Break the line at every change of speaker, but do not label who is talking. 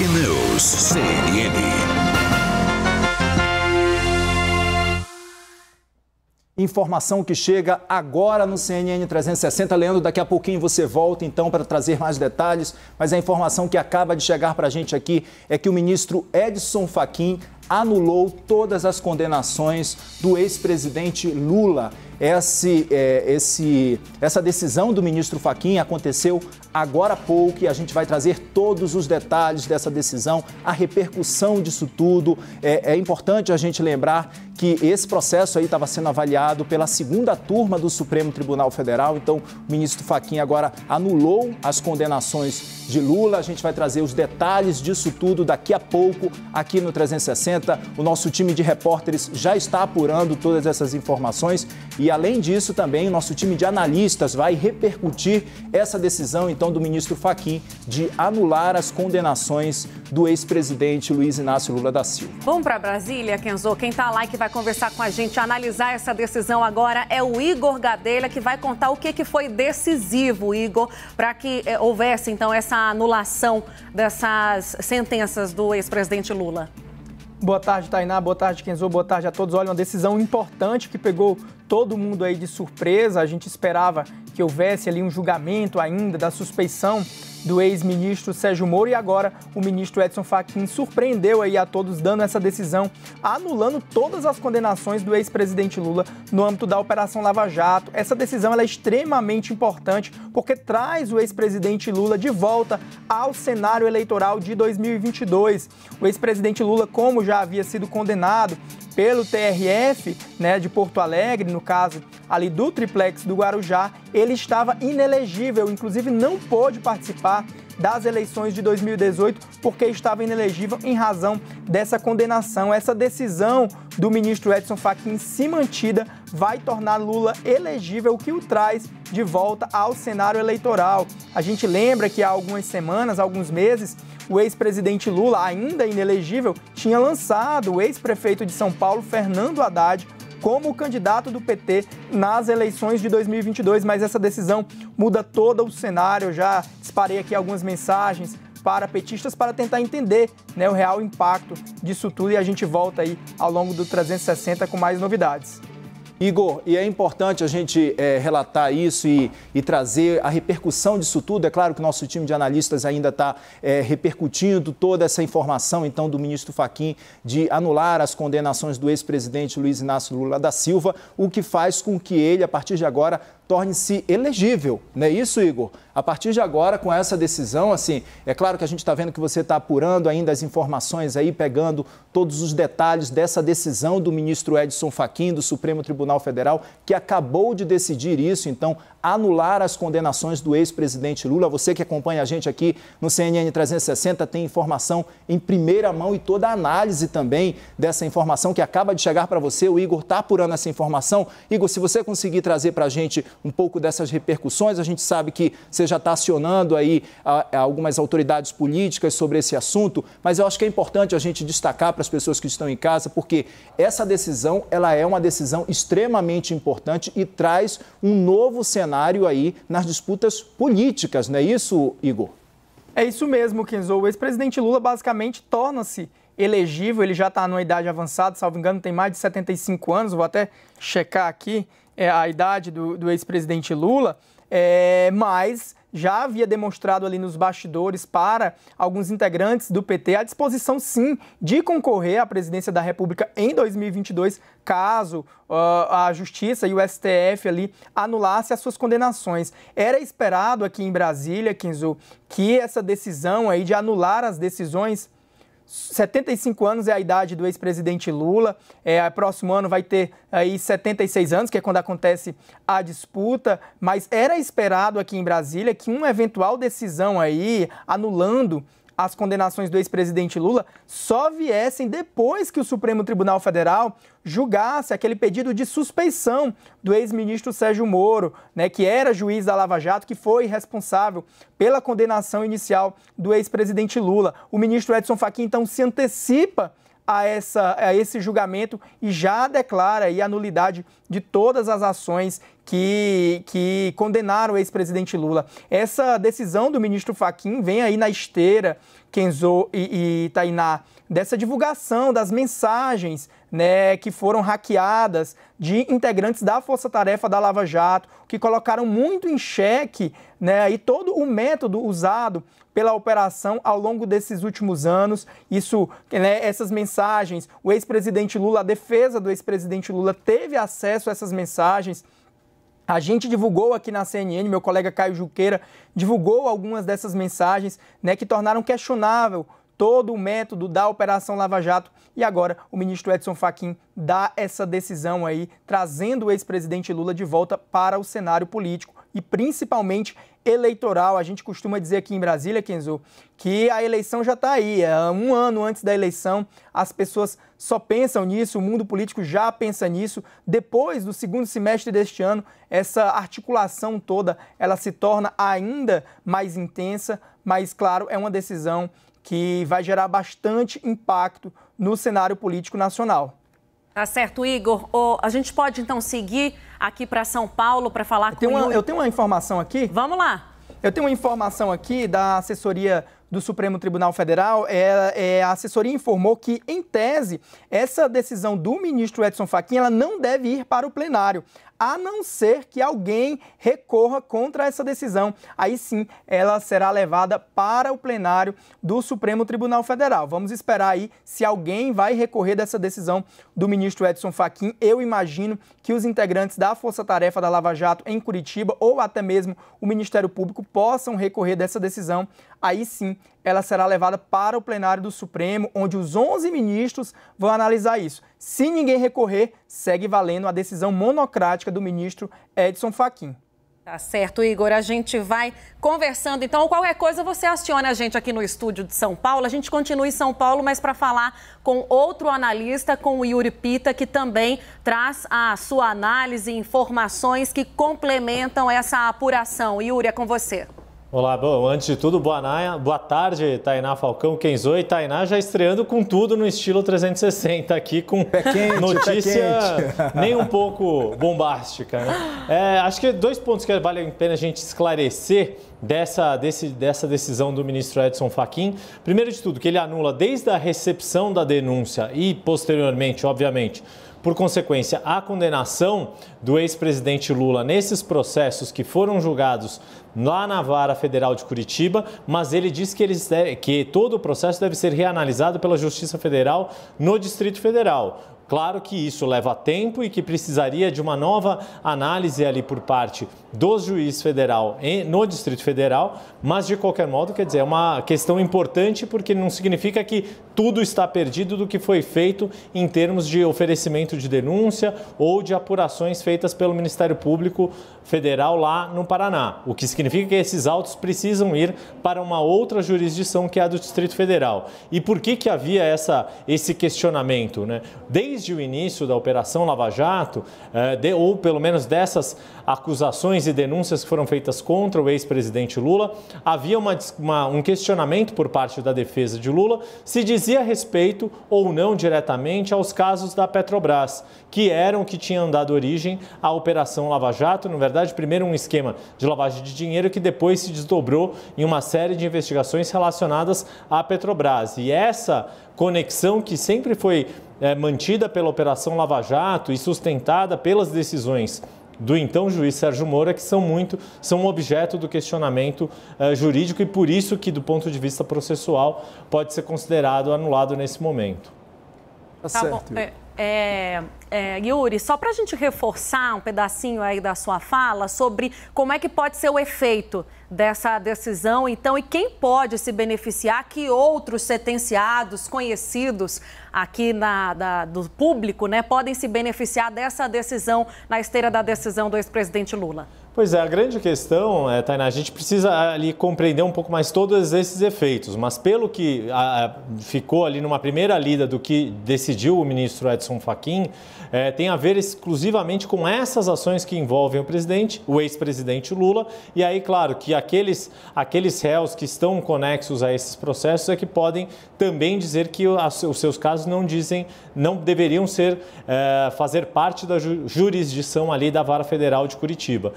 News CNN.
Informação que chega agora no CNN 360. Leandro, daqui a pouquinho você volta então para trazer mais detalhes, mas a informação que acaba de chegar para a gente aqui é que o ministro Edson Fachin anulou todas as condenações do ex-presidente Lula. Essa decisão do ministro Fachin aconteceu agora há pouco e a gente vai trazer todos os detalhes dessa decisão, a repercussão disso tudo. É importante a gente lembrar que esse processo aí estava sendo avaliado pela segunda turma do Supremo Tribunal Federal, então o ministro Fachin agora anulou as condenações de Lula. A gente vai trazer os detalhes disso tudo daqui a pouco aqui no 360. O nosso time de repórteres já está apurando todas essas informações e, além disso, também o nosso time de analistas vai repercutir essa decisão, então, do ministro Fachin de anular as condenações do ex-presidente Luiz Inácio Lula da Silva.
Vamos para Brasília, Kenzo. Quem está lá e que vai conversar com a gente, analisar essa decisão agora é o Igor Gadelha, que vai contar o que foi decisivo, Igor, para que houvesse, então, essa anulação dessas sentenças do ex-presidente Lula.
Boa tarde, Tainá. Boa tarde, Kenzo. Boa tarde a todos. Olha, uma decisão importante que pegou todo mundo aí de surpresa. A gente esperava que houvesse ali um julgamento ainda da suspeição do ex-ministro Sérgio Moro e agora o ministro Edson Fachin surpreendeu aí a todos dando essa decisão, anulando todas as condenações do ex-presidente Lula no âmbito da Operação Lava Jato. Essa decisão ela é extremamente importante porque traz o ex-presidente Lula de volta ao cenário eleitoral de 2022. O ex-presidente Lula, como já havia sido condenado pelo TRF, de Porto Alegre, no caso ali do triplex do Guarujá, ele estava inelegível, inclusive não pôde participar das eleições de 2018 porque estava inelegível em razão dessa condenação. Essa decisão do ministro Edson Fachin, se mantida, vai tornar Lula elegível, o que o traz de volta ao cenário eleitoral. A gente lembra que há algumas semanas, alguns meses, o ex-presidente Lula, ainda inelegível, tinha lançado o ex-prefeito de São Paulo, Fernando Haddad, como candidato do PT nas eleições de 2022, mas essa decisão muda todo o cenário. Eu já disparei aqui algumas mensagens para petistas para tentar entender o real impacto disso tudo e a gente volta aí ao longo do 360 com mais novidades.
Igor, e é importante a gente relatar isso e trazer a repercussão disso tudo. É claro que o nosso time de analistas ainda está repercutindo toda essa informação, então, do ministro Fachin de anular as condenações do ex-presidente Luiz Inácio Lula da Silva, o que faz com que ele, a partir de agora, torne-se elegível. Não é isso, Igor? A partir de agora, com essa decisão, assim, é claro que a gente está vendo que você está apurando ainda as informações aí, pegando todos os detalhes dessa decisão do ministro Edson Fachin, do Supremo Tribunal Federal, que acabou de decidir isso, então, anular as condenações do ex-presidente Lula. Você que acompanha a gente aqui no CNN 360 tem informação em primeira mão e toda a análise também dessa informação que acaba de chegar para você. O Igor está apurando essa informação. Igor, se você conseguir trazer para a gente um pouco dessas repercussões, a gente sabe que você já está acionando aí algumas autoridades políticas sobre esse assunto, mas eu acho que é importante a gente destacar para as pessoas que estão em casa, porque essa decisão, ela é uma decisão extremamente importante e traz um novo cenário aí nas disputas políticas, não é isso, Igor?
É isso mesmo, Kenzo. O ex-presidente Lula basicamente torna-se elegível, ele já está numa idade avançada, salvo engano, tem mais de 75 anos, vou até checar aqui a idade do ex-presidente Lula, mas já havia demonstrado ali nos bastidores para alguns integrantes do PT a disposição, sim, de concorrer à presidência da República em 2022, caso a Justiça e o STF ali anulasse as suas condenações. Era esperado aqui em Brasília, Kenzo, que essa decisão aí de anular as decisões, 75 anos é a idade do ex-presidente Lula, próximo ano vai ter aí 76 anos, que é quando acontece a disputa, mas era esperado aqui em Brasília que uma eventual decisão aí anulando as condenações do ex-presidente Lula só viessem depois que o Supremo Tribunal Federal julgasse aquele pedido de suspeição do ex-ministro Sérgio Moro, que era juiz da Lava Jato, que foi responsável pela condenação inicial do ex-presidente Lula. O ministro Edson Fachin, então, se antecipa a esse julgamento e já declara aí a nulidade de todas as ações que condenaram o ex-presidente Lula. Essa decisão do ministro Fachin vem aí na esteira, Kenzo e Tainá, dessa divulgação das mensagens, né, que foram hackeadas de integrantes da Força Tarefa da Lava Jato, que colocaram muito em xeque, né, e todo o método usado pela operação ao longo desses últimos anos. Isso, né, essas mensagens, o ex-presidente Lula, a defesa do ex-presidente Lula teve acesso a essas mensagens. A gente divulgou aqui na CNN, meu colega Caio Juqueira divulgou algumas dessas mensagens, né, que tornaram questionável todo o método da Operação Lava Jato, e agora o ministro Edson Fachin dá essa decisão aí, trazendo o ex-presidente Lula de volta para o cenário político e principalmente eleitoral. A gente costuma dizer aqui em Brasília, Kenzo, que a eleição já está aí. Um ano antes da eleição, as pessoas só pensam nisso, o mundo político já pensa nisso. Depois do segundo semestre deste ano, essa articulação toda, ela se torna ainda mais intensa, mas, claro, é uma decisão que vai gerar bastante impacto no cenário político nacional.
Tá certo, Igor. A gente pode, então, seguir aqui para São Paulo para falar com o Yuri?
Eu tenho uma informação aqui.
Vamos lá.
Eu tenho uma informação aqui da assessoria do Supremo Tribunal Federal. A assessoria informou que, em tese, essa decisão do ministro Edson Fachin ela não deve ir para o plenário, a não ser que alguém recorra contra essa decisão. Aí sim, ela será levada para o plenário do Supremo Tribunal Federal. Vamos esperar aí se alguém vai recorrer dessa decisão do ministro Edson Fachin. Eu imagino que os integrantes da Força Tarefa da Lava Jato em Curitiba ou até mesmo o Ministério Público possam recorrer dessa decisão. Aí sim, ela será levada para o plenário do Supremo, onde os 11 ministros vão analisar isso. Se ninguém recorrer, segue valendo a decisão monocrática do ministro Edson Fachin.
Tá certo, Igor. A gente vai conversando. Então, qualquer coisa, você acione a gente aqui no estúdio de São Paulo. A gente continua em São Paulo, mas para falar com outro analista, com o Yuri Pita, que também traz a sua análise e informações que complementam essa apuração. Yuri, é com você.
Olá, bom, antes de tudo, boa tarde, Tainá Falcão, Kenzo e Tainá já estreando com tudo no estilo 360 aqui, com notícia nem um pouco bombástica, né? Acho que 2 pontos que vale a pena a gente esclarecer dessa decisão do ministro Edson Fachin. Primeiro de tudo, que ele anula desde a recepção da denúncia e posteriormente, obviamente, por consequência, a condenação do ex-presidente Lula nesses processos que foram julgados lá na Vara Federal de Curitiba, mas ele diz que todo o processo deve ser reanalisado pela Justiça Federal no Distrito Federal. Claro que isso leva tempo e que precisaria de uma nova análise ali por parte do juiz federal no Distrito Federal, mas de qualquer modo, quer dizer, é uma questão importante porque não significa que tudo está perdido do que foi feito em termos de oferecimento de denúncia ou de apurações feitas pelo Ministério Público Federal lá no Paraná. O que significa que esses autos precisam ir para uma outra jurisdição que é a do Distrito Federal. E por que havia esse questionamento, né? Desde o início da Operação Lava Jato, ou pelo menos dessas acusações e denúncias que foram feitas contra o ex-presidente Lula, havia um questionamento por parte da defesa de Lula se dizia respeito ou não diretamente aos casos da Petrobras, que tinham dado origem à Operação Lava Jato. Na verdade, primeiro um esquema de lavagem de dinheiro que depois se desdobrou em uma série de investigações relacionadas à Petrobras. E essa conexão que sempre foi mantida pela Operação Lava Jato e sustentada pelas decisões do então juiz Sérgio Moro, que são objeto do questionamento jurídico e por isso que, do ponto de vista processual, pode ser considerado anulado nesse momento.
Tá certo.
Yuri, só para a gente reforçar um pedacinho aí da sua fala sobre como é que pode ser o efeito dessa decisão, então, e quem pode se beneficiar, que outros sentenciados, conhecidos aqui do público, né, podem se beneficiar dessa decisão, na esteira da decisão do ex-presidente Lula.
Pois é, a grande questão, Tainá, a gente precisa ali compreender um pouco mais todos esses efeitos, mas pelo que ficou ali numa primeira lida do que decidiu o ministro Edson Fachin, tem a ver exclusivamente com essas ações que envolvem o ex-presidente Lula, e aí, claro, que aqueles réus que estão conexos a esses processos é que podem também dizer que os seus casos não deveriam fazer parte da jurisdição ali da Vara Federal de Curitiba.